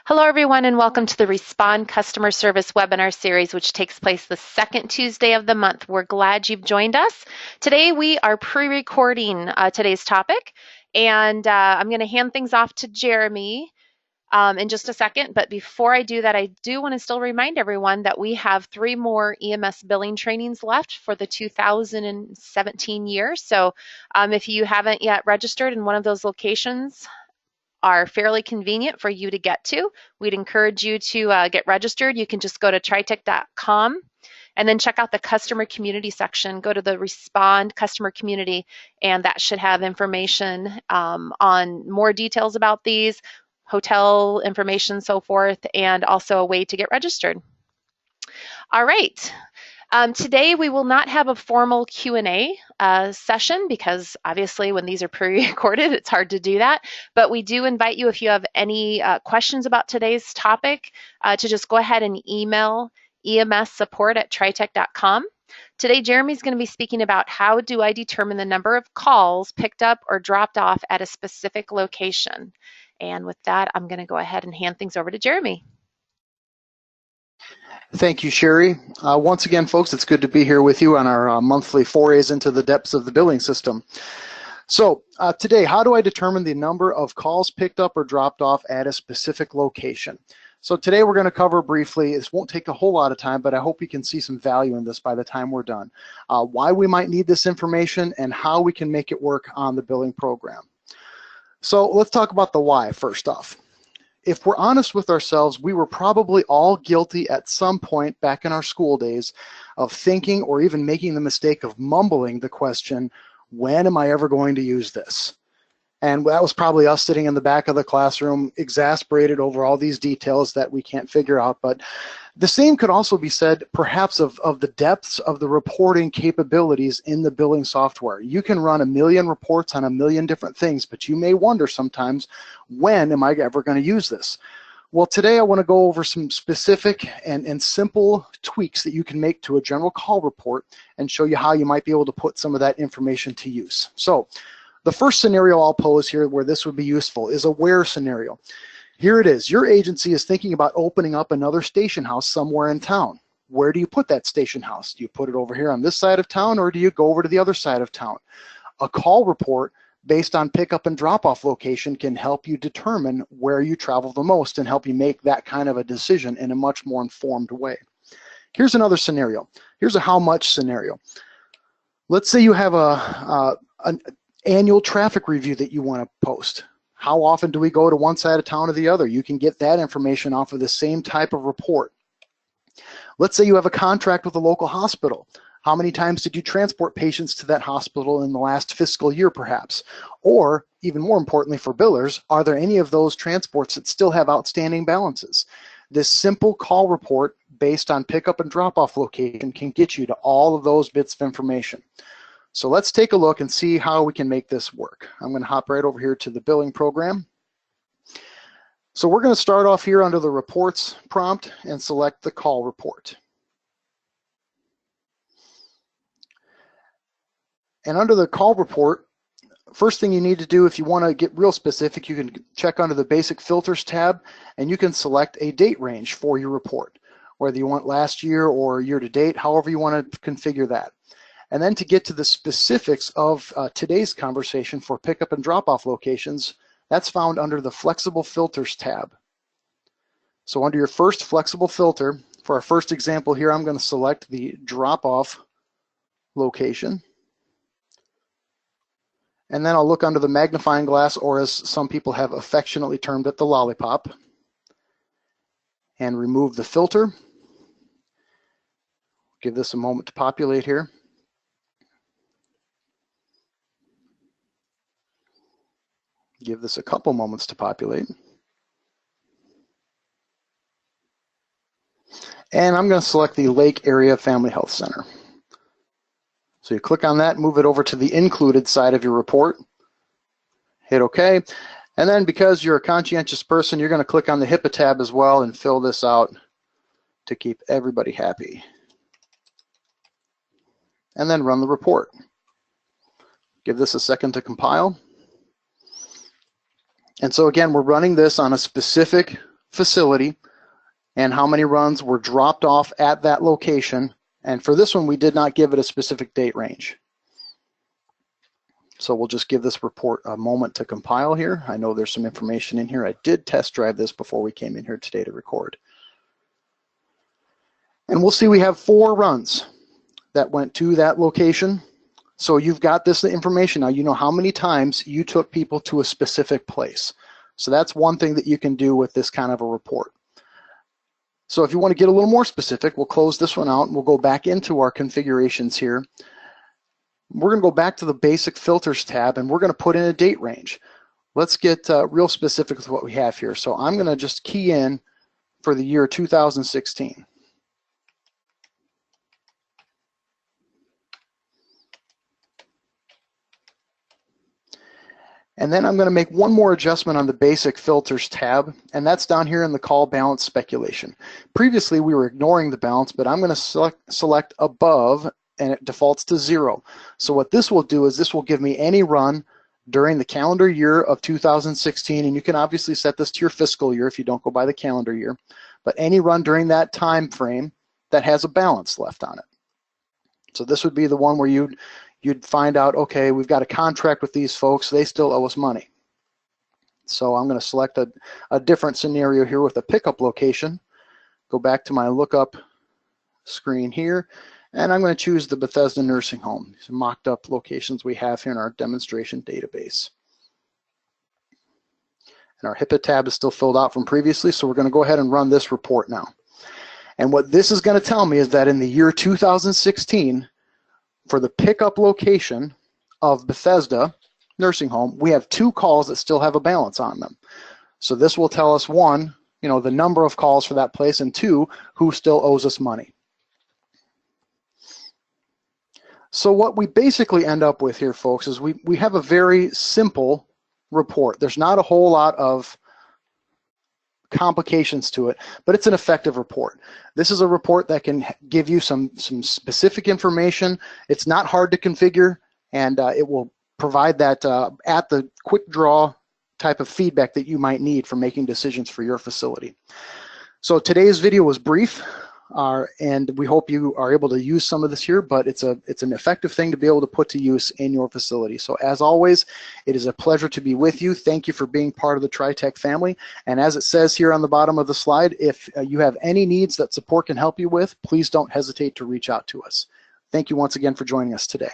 Hello, everyone, and welcome to the Respond Customer Service webinar series, which takes place the second Tuesday of the month. We're glad you've joined us. Today, we are pre-recording today's topic, and I'm going to hand things off to Jeromy in just a second. But before I do that, I do want to still remind everyone that we have 3 more EMS billing trainings left for the 2017 year. So if you haven't yet registered in one of those locations, are fairly convenient for you to get to. We'd encourage you to get registered. You can just go to tritech.com and then check out the customer community section. Go to the Respond customer community, and that should have information on more details about these, hotel information, so forth, and also a way to get registered. All right. Today we will not have a formal Q&A session because obviously when these are pre-recorded it's hard to do that, but we do invite you, if you have any questions about today's topic, to just go ahead and email emssupport@tritech.com. Today Jeremy's going to be speaking about how do I determine the number of calls picked up or dropped off at a specific location. And with that, I'm going to go ahead and hand things over to Jeromy. Thank you, Sherry. Once again, folks, it's good to be here with you on our monthly forays into the depths of the billing system. So today, how do I determine the number of calls picked up or dropped off at a specific location? So today we're going to cover briefly, this won't take a whole lot of time, but I hope you can see some value in this by the time we're done. Why we might need this information and how we can make it work on the billing program. So let's talk about the why first off. If we're honest with ourselves, we were probably all guilty at some point back in our school days of thinking or even making the mistake of mumbling the question, when am I ever going to use this? And that was probably us sitting in the back of the classroom, exasperated over all these details that we can't figure out. But the same could also be said perhaps of the depths of the reporting capabilities in the billing software. You can run a million reports on a million different things, but you may wonder sometimes, when am I ever going to use this? Well, today I want to go over some specific and simple tweaks that you can make to a general call report and show you how you might be able to put some of that information to use. So the first scenario I'll pose here where this would be useful is a where scenario. Here it is. Your agency is thinking about opening up another station house somewhere in town. Where do you put that station house? Do you put it over here on this side of town, or do you go over to the other side of town? A call report based on pickup and drop-off location can help you determine where you travel the most and help you make that kind of a decision in a much more informed way. Here's another scenario. Here's a how much scenario. Let's say you have an annual traffic review that you want to post. How often do we go to one side of town or the other? You can get that information off of the same type of report. Let's say you have a contract with a local hospital. How many times did you transport patients to that hospital in the last fiscal year, perhaps? Or, even more importantly for billers, are there any of those transports that still have outstanding balances? This simple call report based on pickup and drop-off location can get you to all of those bits of information. So let's take a look and see how we can make this work. I'm going to hop right over here to the billing program. So we're going to start off here under the reports prompt and select the call report. And under the call report, first thing you need to do if you want to get real specific, you can check under the basic filters tab and you can select a date range for your report, whether you want last year or year to date, however you want to configure that. And then to get to the specifics of today's conversation for pickup and drop-off locations, that's found under the Flexible Filters tab. So under your first flexible filter, for our first example here, I'm going to select the drop-off location. And then I'll look under the magnifying glass, or as some people have affectionately termed it, the lollipop, and remove the filter. Give this a moment to populate here. Give this a couple moments to populate. And I'm going to select the Lake Area Family Health Center. So you click on that, move it over to the included side of your report, hit OK. And then because you're a conscientious person, you're going to click on the HIPAA tab as well and fill this out to keep everybody happy. And then run the report. Give this a second to compile. And so again, we're running this on a specific facility and how many runs were dropped off at that location. And for this one, we did not give it a specific date range. So we'll just give this report a moment to compile here. I know there's some information in here. I did test drive this before we came in here today to record. And we'll see we have 4 runs that went to that location. So you've got this information now. You know how many times you took people to a specific place. So that's one thing that you can do with this kind of a report. So if you want to get a little more specific, we'll close this one out and we'll go back into our configurations here. We're going to go back to the basic filters tab and we're going to put in a date range. Let's get real specific with what we have here. So I'm going to just key in for the year 2016. And then I'm going to make one more adjustment on the basic filters tab, and that's down here in the call balance speculation. Previously we were ignoring the balance, but I'm going to select above and it defaults to 0. So what this will do is this will give me any run during the calendar year of 2016, and you can obviously set this to your fiscal year if you don't go by the calendar year, but any run during that time frame that has a balance left on it. So this would be the one where you'd find out, okay, we've got a contract with these folks, they still owe us money. So I'm going to select a different scenario here with a pickup location, go back to my lookup screen here, and I'm going to choose the Bethesda Nursing Home. These are mocked up locations we have here in our demonstration database. And our HIPAA tab is still filled out from previously, so we're going to go ahead and run this report now. And what this is going to tell me is that in the year 2016, for the pickup location of Bethesda Nursing Home, we have 2 calls that still have a balance on them. So this will tell us, 1, the number of calls for that place, and 2, who still owes us money. So what we basically end up with here, folks, is we have a very simple report. There's not a whole lot of complications to it, but it's an effective report. This is a report that can give you some specific information. It's not hard to configure, and it will provide that at the quick draw type of feedback that you might need for making decisions for your facility. So today's video was brief, and we hope you are able to use some of this here, but it's an effective thing to be able to put to use in your facility. So as always, it is a pleasure to be with you. Thank you for being part of the TriTech family. And as it says here on the bottom of the slide, if you have any needs that support can help you with, please don't hesitate to reach out to us. Thank you once again for joining us today.